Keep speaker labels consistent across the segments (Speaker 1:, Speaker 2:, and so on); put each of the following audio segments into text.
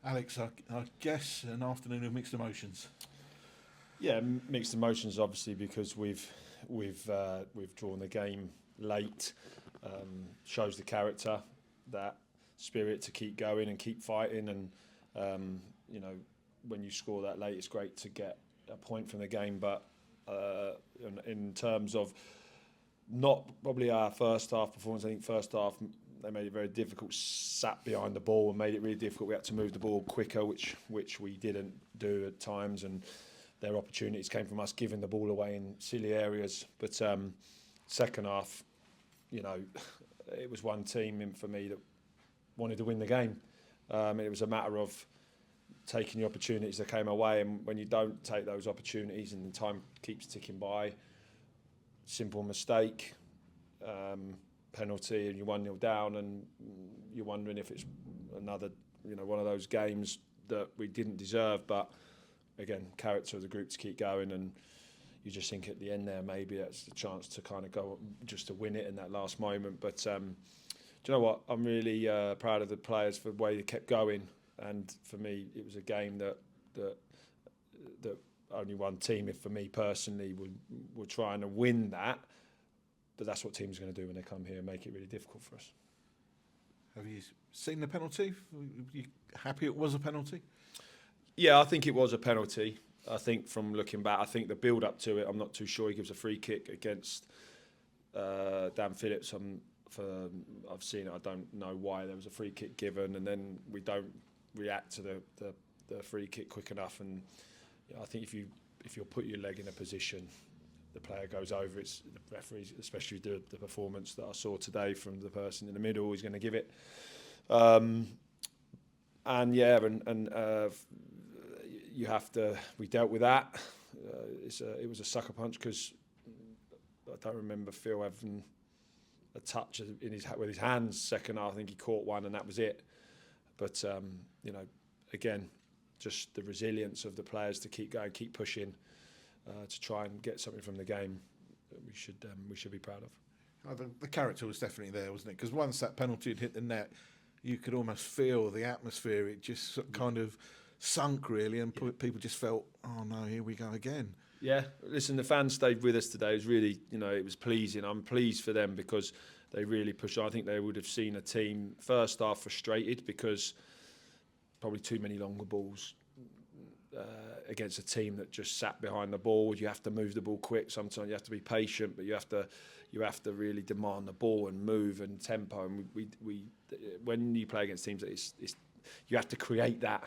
Speaker 1: Alex, I guess an afternoon of mixed emotions.
Speaker 2: Yeah, mixed emotions obviously because we've drawn the game late. Shows the character, that spirit to keep going and keep fighting, and when you score that late, it's great to get a point from the game. But in terms of not probably our first half performance, I think first half they made it very difficult, sat behind the ball and made it really difficult. We had to move the ball quicker, which we didn't do at times, and their opportunities came from us giving the ball away in silly areas. But second half, it was one team for me that wanted to win the game. It was a matter of taking the opportunities that came our way, and when you don't take those opportunities and the time keeps ticking by, simple mistake, penalty, and you're 1-0 down, and you're wondering if it's another, one of those games that we didn't deserve. But again, character of the group to keep going, and you just think at the end there maybe that's the chance to kind of go just to win it in that last moment. But do you know what? I'm really proud of the players for the way they kept going, and for me, it was a game that only one team, if for me personally, would trying to win that. But that's what teams are going to do when they come here and make it really difficult for us.
Speaker 1: Have you seen the penalty? Are you happy it was a penalty?
Speaker 2: Yeah, I think it was a penalty. I think from looking back, I think the build-up to it, I'm not too sure. He gives a free kick against Dan Phillips. I've seen it. I don't know why there was a free kick given, and then we don't react to the free kick quick enough. And I think if you'll put your leg in a position, the player goes over. It's the referees, especially the performance that I saw today from the person in the middle, is going to give it. You have to. We dealt with that. It was a sucker punch because I don't remember Phil having a touch with his hands. Second half, I think he caught one and that was it. But again, just the resilience of the players to keep going, keep pushing, to try and get something from the game. We should be proud of.
Speaker 1: The character was definitely there, wasn't it? Because once that penalty had hit the net, you could almost feel the atmosphere. It just kind of sunk really, and people just felt, oh no, here we go again.
Speaker 2: Yeah, listen, the fans stayed with us today. It was really, it was pleasing. I'm pleased for them because they really pushed on. I think they would have seen a team first half frustrated because probably too many longer balls against a team that just sat behind the ball. You have to move the ball quick. Sometimes you have to be patient, but you have to really demand the ball and move and tempo. And we when you play against teams, it's you have to create that.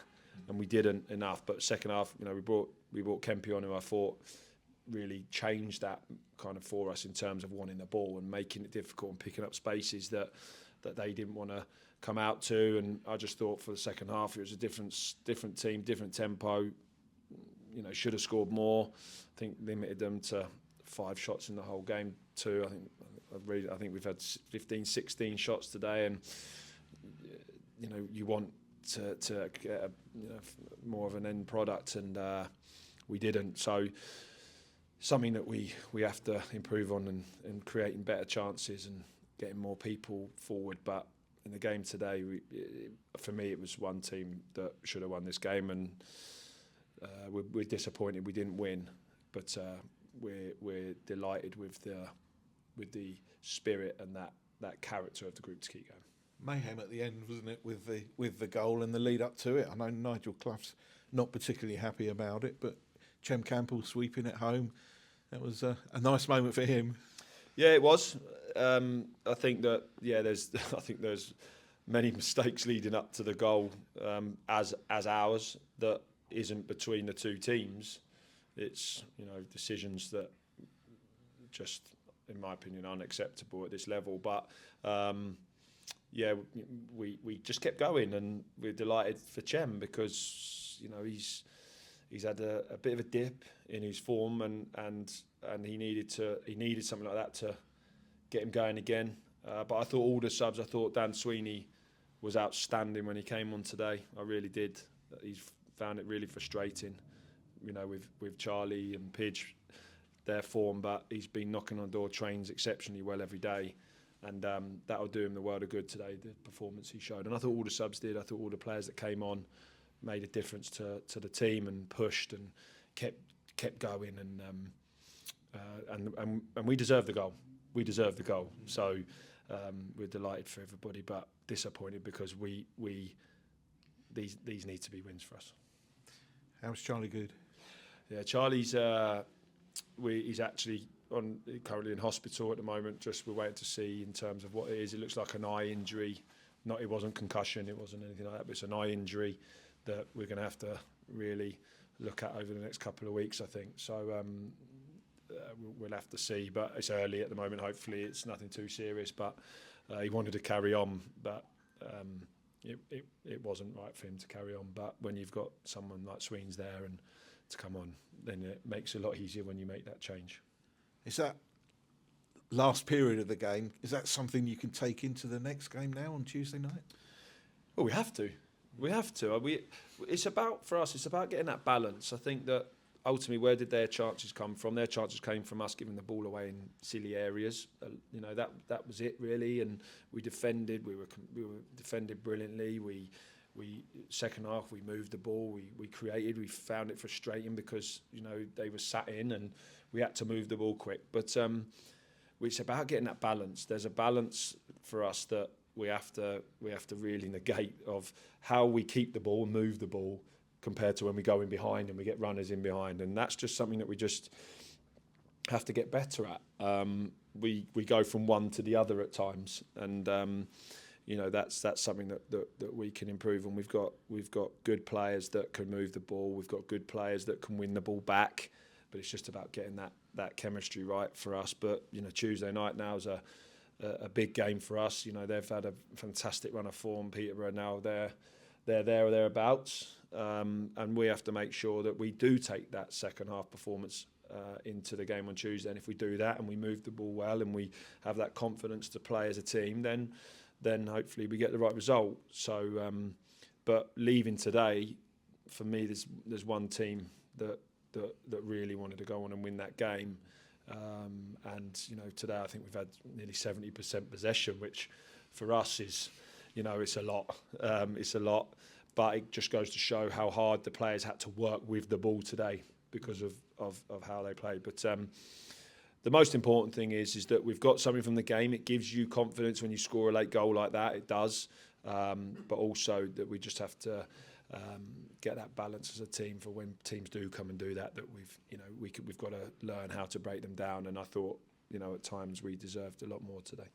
Speaker 2: And we didn't enough. But second half, we brought Kempy on, who I thought really changed that kind of for us in terms of wanting the ball and making it difficult and picking up spaces that they didn't want to come out to. And I just thought for the second half it was a different team, different tempo. Should have scored more. I think limited them to 5 shots in the whole game too. I think we've had 15, 16 shots today, and you want to get more of an end product, and we didn't. So something that we have to improve on, and creating better chances and getting more people forward. But in the game today, for me, it was one team that should have won this game, and we're disappointed we didn't win. But we're delighted with the spirit and that character of the group to keep going.
Speaker 1: Mayhem at the end, wasn't it, with the goal and the lead up to it? I know Nigel Clough's not particularly happy about it, but Chem Campbell sweeping it home, that was a nice moment for him.
Speaker 2: Yeah, it was. I think that there's many mistakes leading up to the goal as ours that isn't between the two teams. It's decisions that just, in my opinion, unacceptable at this level. But we just kept going, and we're delighted for Chem because he's had a bit of a dip in his form, and he needed something like that to get him going again. But I thought all the subs. I thought Dan Sweeney was outstanding when he came on today. I really did. He's found it really frustrating, with Charlie and Pidge, their form, but he's been knocking on the door, trains exceptionally well every day. And that'll do him the world of good today, the performance he showed. And I thought all the subs did. I thought all the players that came on made a difference to the team and pushed and kept going, and we deserve the goal. We deserve the goal. So we're delighted for everybody, but disappointed because these need to be wins for us.
Speaker 1: How's Charlie Good?
Speaker 2: Yeah, Charlie's he's actually currently in hospital at the moment. Just we're waiting to see in terms of what it is. It looks like an eye injury. It wasn't concussion. It wasn't anything like that. But it's an eye injury that we're going to have to really look at over the next couple of weeks, I think. So we'll have to see. But it's early at the moment. Hopefully, it's nothing too serious. But he wanted to carry on, but it wasn't right for him to carry on. But when you've got someone like Sweens there and to come on, then it makes it a lot easier when you make that change.
Speaker 1: Is that last period of the game, is that something you can take into the next game now on Tuesday night?
Speaker 2: Well, we have to. It's about getting that balance. I think that ultimately, where did their chances come from? Their chances came from us giving the ball away in silly areas. That was it really, and we defended. We were defended brilliantly. We second half we moved the ball. We created. We found it frustrating because they were sat in and we had to move the ball quick. But it's about getting that balance. There's a balance for us that we have to really negate of how we keep the ball and move the ball compared to when we go in behind and we get runners in behind, and that's just something that we just have to get better at. We go from one to the other at times, and that's something that we can improve. And we've got good players that can move the ball. We've got good players that can win the ball back, but it's just about getting that chemistry right for us. But Tuesday night now is a big game for us. They've had a fantastic run of form. Peterborough now they're there or thereabouts. And we have to make sure that we do take that second half performance into the game on Tuesday. And if we do that and we move the ball well and we have that confidence to play as a team, then hopefully we get the right result. So, but leaving today, for me, there's one team that really wanted to go on and win that game. And today I think we've had nearly 70% possession, which for us is, it's a lot. It's a lot. But it just goes to show how hard the players had to work with the ball today because of how they played. But the most important thing is that we've got something from the game. It gives you confidence when you score a late goal like that. It does. But also that we just have to get that balance as a team for when teams do come and do that. That we've got to learn how to break them down. And I thought at times we deserved a lot more today.